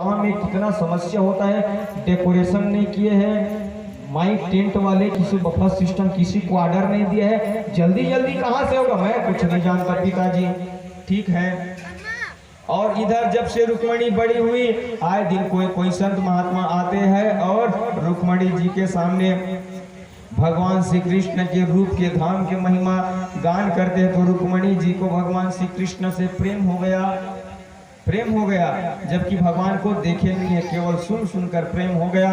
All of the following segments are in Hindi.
वहाँ में कितना समस्या होता है, डेकोरेशन नहीं किए हैं, माइक टेंट वाले किसी बफर सिस्टम किसी को ऑर्डर नहीं दिया है, जल्दी जल्दी कहाँ से होगा, मैं कुछ नहीं जानता पिताजी। ठीक है। और इधर जब से रुक्मणी बड़ी हुई, आए दिन कोई कोई संत महात्मा आते हैं और रुक्मणी जी के सामने भगवान श्री कृष्ण के रूप के धाम के महिमा गान करते हैं। तो रुक्मणी जी को भगवान श्री कृष्ण से प्रेम हो गया, जबकि भगवान को देखे नहीं है, केवल सुन सुनकर प्रेम हो गया।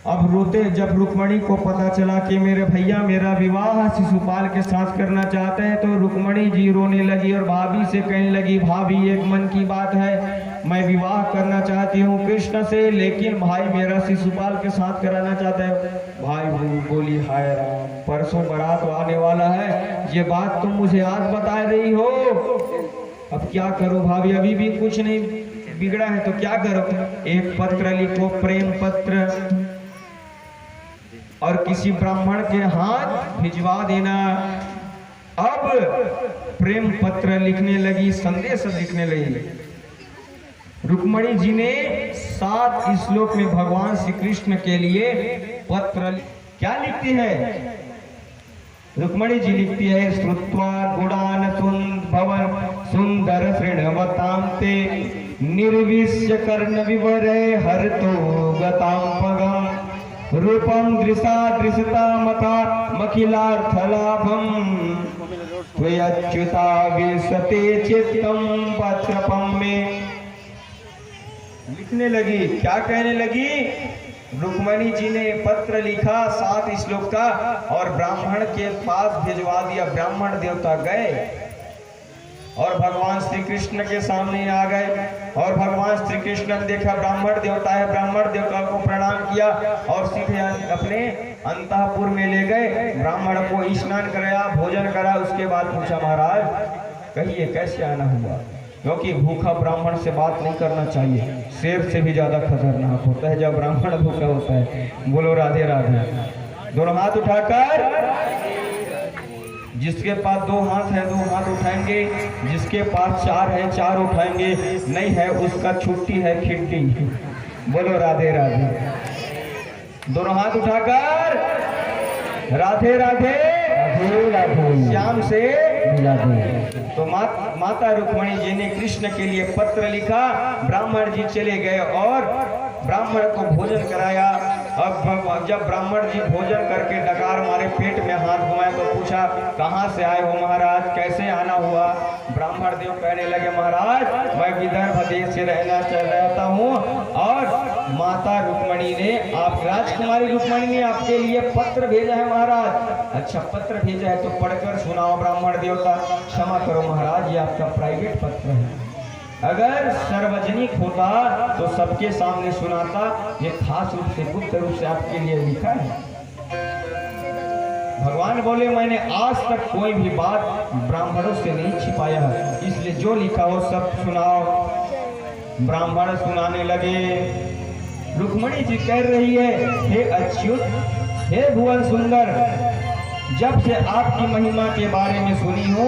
अब रोते, जब रुक्मणी को पता चला कि मेरे भैया मेरा विवाह शिशुपाल के साथ करना चाहते हैं, तो रुक्मणी जी रोने लगी और भाभी से कहने लगी, भाभी एक मन की बात है, मैं विवाह करना चाहती हूँ कृष्ण से, लेकिन भाई मेरा शिशुपाल के साथ कराना चाहता है। भाई बोली, हाय राम, परसों बारात आने वाला है, ये बात तुम मुझे आज बता रही हो, अब क्या करो भाभी, अभी भी कुछ नहीं बिगड़ा है तो क्या करो, एक पत्र लिखो, प्रेम पत्र, और किसी ब्राह्मण के हाथ भिजवा देना। अब प्रेम पत्र लिखने लगी, संदेश लिखने लगी। रुक्मणी जी ने 7 श्लोक में भगवान श्री कृष्ण के लिए पत्र क्या लिखती है, रुक्मणी जी लिखती है, श्रुत्वा गुणान भवन सुंदर श्रृणवतां ते निर्विश्य कर्ण विवरे हरतो गतां पगम रूपम दृशा दृशता मता मखिलार्थलाभम त्वयच्युता विसते चित्तम पत्रपम में। लिखने लगी, क्या कहने लगी, रुक्मणी जी ने पत्र लिखा 7 श्लोक का और ब्राह्मण के पास भिजवा दिया। ब्राह्मण देवता गए और भगवान श्री कृष्ण के सामने आ गए, और भगवान श्री कृष्ण ने देखा ब्राह्मण देवता है, ब्राह्मण देवता को प्रणाम किया और सीधे अपने अंतःपुर में ले गए। ब्राह्मण को स्नान कराया, भोजन करा, उसके बाद पूछा, महाराज कहिए कैसे आना हुआ, क्योंकि भूखा ब्राह्मण से बात नहीं करना चाहिए, शेर से भी ज्यादा खतरनाक होता है जब ब्राह्मण भूखा होता है। बोलो राधे राधे। दोनों हाथ उठाकर, जिसके पास 2 हाथ है 2 हाथ उठाएंगे, जिसके पास 4 है 4 उठाएंगे, नहीं है उसका छुट्टी है खिट्टी। बोलो राधे राधे। दोनों हाथ उठाकर राधे राधे राधे राधे, श्याम से मिला दे। तो माता रुक्मणी जी ने कृष्ण के लिए पत्र लिखा, ब्राह्मण जी चले गए और ब्राह्मण को भोजन कराया। अब जब ब्राह्मण जी भोजन करके डकार मारे, पेट में हाथ घुमाए, तो पूछा, कहाँ से आए हो महाराज, कैसे आना हुआ। ब्राह्मण देव कहने लगे, महाराज मैं विदर्भ देश से रहता हूँ और माता रुक्मणी ने, आप राजकुमारी रुक्मणी ने आपके लिए पत्र भेजा है महाराज। अच्छा पत्र भेजा है तो पढ़कर सुनाओ। ब्राह्मण देवता, क्षमा करो महाराज, ये आपका प्राइवेट पत्र है, अगर सार्वजनिक होता तो सबके सामने सुनाता, ये खास रूप से गुप्त रूप से आपके लिए लिखा है। भगवान बोले, मैंने आज तक कोई भी बात ब्राह्मणों से नहीं छिपाया है, इसलिए जो लिखा हो सब सुनाओ। ब्राह्मण सुनाने लगे। रुक्मणी जी कह रही है, हे अच्युत, हे भुवन सुंदर, जब से आपकी महिमा के बारे में सुनी हो,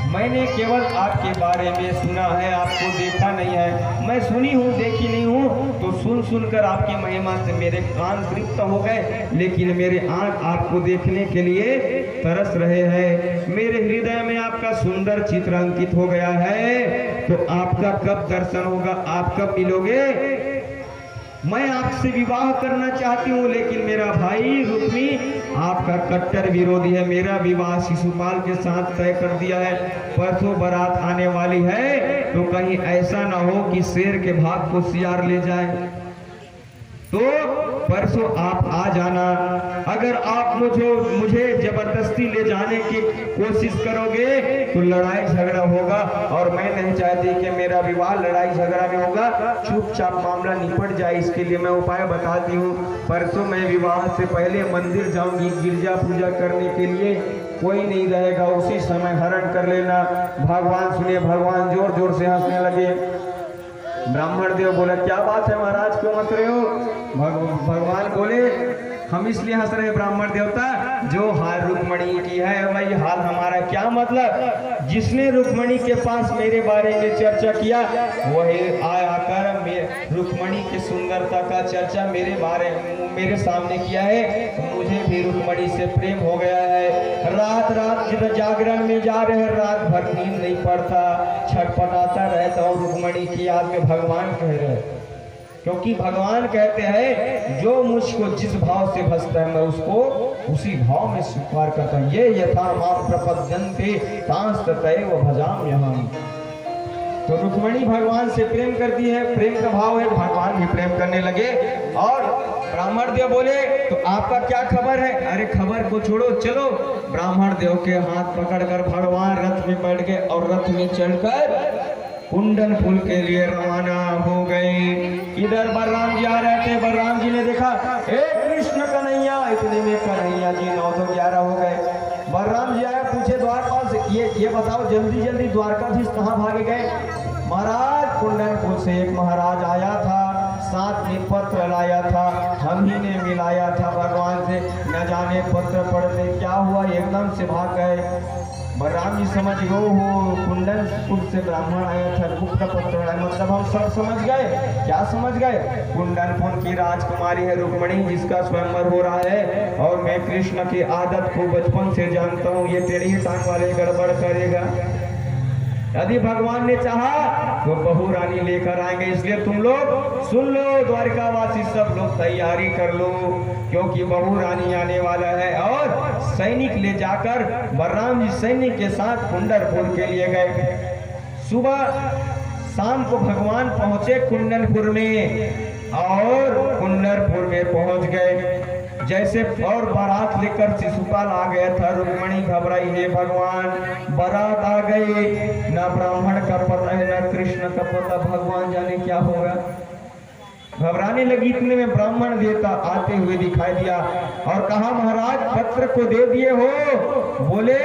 मैंने केवल आपके बारे में सुना है, आपको देखा नहीं है। मैं सुनी हूँ, देखी नहीं हूँ, तो सुन सुनकर आपकी महिमा से मेरे कान तृप्त हो गए, लेकिन मेरे आंख आपको देखने के लिए तरस रहे हैं। मेरे हृदय में आपका सुंदर चित्र अंकित हो गया है, तो आपका कब दर्शन होगा, आप कब मिलोगे। मैं आपसे विवाह करना चाहती हूँ, लेकिन मेरा भाई रुक्मी आपका कट्टर विरोधी है। मेरा विवाह शिशुपाल के साथ तय कर दिया है, परसों बारात आने वाली है, तो कहीं ऐसा ना हो कि शेर के भाग को सियार ले जाए। तो परसों आप आ जाना। अगर आप मुझे जबरदस्ती ले जाने की कोशिश करोगे तो लड़ाई झगड़ा होगा, और मैं नहीं चाहती कि मेरा विवाह लड़ाई झगड़ा में होगा। चुपचाप मामला निपट जाए, इसके लिए मैं उपाय बताती हूँ। परसों मैं विवाह से पहले मंदिर जाऊंगी गिरजा पूजा करने के लिए, कोई नहीं रहेगा, उसी समय हरण कर लेना। भगवान सुने, भगवान जोर जोर से हंसने लगे। ब्राह्मण देव बोला, क्या बात है महाराज, क्यों हंस रहे हो। भगवान बोले, हम इसलिए हंस रहे ब्राह्मण देवता, जो हाल रुक्मणी की है वही हाल हमारा। क्या मतलब, जिसने रुक्मणी के पास मेरे बारे में चर्चा किया वही आकर रुक्मणी की सुंदरता का चर्चा मेरे सामने किया है, मुझे भी रुक्मणी से प्रेम हो गया है। रात रात जागरण में जा रहे, रात भर नींद नहीं पड़ता, छटपटाता रहता हूँ रुक्मणी की याद में। भगवान कह रहे, क्योंकि भगवान कहते हैं जो मुझको जिस भाव से भजता है मैं उसको उसी भाव में स्वीकार करता हूँ। ये यथा माम प्रपद्यन्ते तांस्ततैव भजाम्यहम्। तो रुक्मणी भगवान से प्रेम करती है, प्रेम का भाव है, भगवान भी प्रेम करने लगे। और ब्राह्मण देव बोले तो आपका क्या खबर है? अरे खबर को छोड़ो, चलो। ब्राह्मण देव के हाथ पकड़कर भगवान रथ में बैठ गए और रथ में चढ़कर कुंडनपुर के लिए रवाना हो गए। इधर बलराम जी आ रहे थे, बलराम जी ने देखा कृष्ण कन्हैया, इतने में कन्हैया जी 911 हो गए। बलराम जी आया, पूछे द्वारपाल से, ये बताओ जल्दी जल्दी द्वारकाधीश कहाँ भागे गए? महाराज कुंडनपुर से एक महाराज आया था, साथ में पत्र लाया था, हम ही ने मिलाया था भगवान से, न जाने पत्र पढ़ते क्या हुआ, एकदम से भाग गए। बलराम जी समझ गए, हो कुंडनपुर से ब्राह्मण आया था, गुप्त पत्र आया, मतलब हम सब समझ गए। क्या समझ गए? कुंडनपुर की राजकुमारी है रुक्मणी, जिसका स्वयंवर हो रहा है, और मैं कृष्ण की आदत को बचपन से जानता हूँ, ये टेढ़ी टांग वाले गड़बड़ करेगा। यदि भगवान ने चाहा तो बहू रानी लेकर आएंगे, इसलिए तुम लोग सुन लो, द्वारकावासी सब लोग तैयारी कर लो, क्योंकि बहू रानी आने वाला है। और सैनिक ले जाकर बलराम जी सैनिक के साथ कुंडनपुर के लिए गए। सुबह शाम को भगवान पहुंचे कुंडनपुर में, और कुंडनपुर में पहुंच गए जैसे, और बारात लेकर शिशुपाल आ गया था। रुक्मणी घबराई, है भगवान बारात आ गई, न ब्राह्मण का पता है न कृष्ण का पता, भगवान जाने क्या होगा। घबराने लगी, इतने में ब्राह्मण देवता आते हुए दिखाई दिया और कहा महाराज पत्र को दे दिए हो? बोले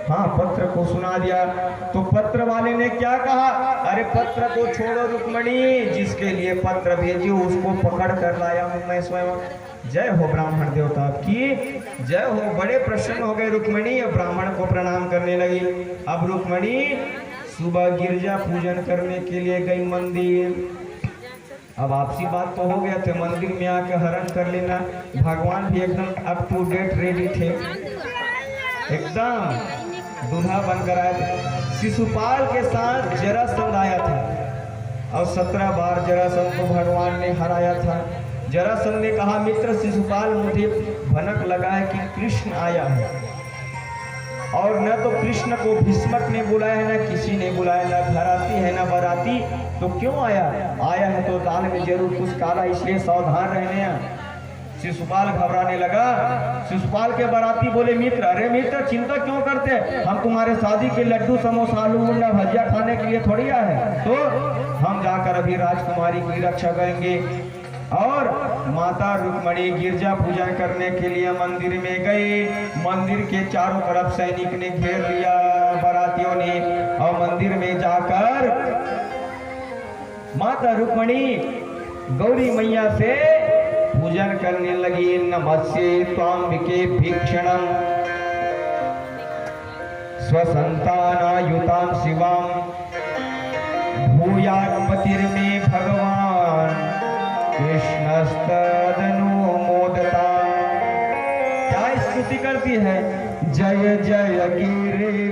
हाँ पत्र को सुना दिया। तो पत्र वाले ने क्या कहा? अरे पत्र को छोड़ो रुक्मणी, जिसके लिए पत्र भेजी उसको पकड़ कर लाया हूं मैं स्वयं। जय हो ब्राह्मण देवता आपकी जय हो। बड़े प्रसन्न हो गए रुक्मणी और ब्राह्मण को प्रणाम करने लगी। अब रुक्मणी सुबह गिरजा पूजन करने के लिए गई मंदिर। अब आपसी बात तो हो गया थे, मंदिर में आके हरण कर लेना। भगवान भी एकदम अप टू डेट रेडी थे, एकदम दूल्हा बनकर आए थे। शिशुपाल के साथ जरासंध आया था और 17 बार जरासंध को भगवान ने हराया था। जरासंध ने कहा मित्र शिशुपाल, मुझे भनक लगा है कि कृष्ण आया है, और न तो कृष्ण को भीष्मक ने बुलाया है, न किसी ने बुलाया, न घराती है न बराती, तो क्यों आया है तो दाल में जरूर कुछ काला, इसलिए सावधान रहने हैं। शिशुपाल घबराने लगा। शिशुपाल के बराती बोले मित्र, अरे मित्र चिंता क्यों करते हैं, हम तुम्हारे शादी के लड्डू समोसा आलू मुंडा भजिया खाने के लिए थोड़ी आए हैं, तो हम जाकर अभी राजकुमारी की रक्षा करेंगे। और माता रुक्मणी गिरजा पूजन करने के लिए मंदिर में गए। मंदिर के चारों तरफ सैनिक ने घेर लिया बारातियों ने, और मंदिर में जाकर माता रुक्मणी गौरी मैया से पूजन करने लगी। नमस्ते त्वाम्बिके भीक्षणं स्वसंतानायुतां शिवां भूयात् पतिर्मे भगवान कृष्णस्तदनु मोदता। क्या स्तुति करती है? जय जय गिरि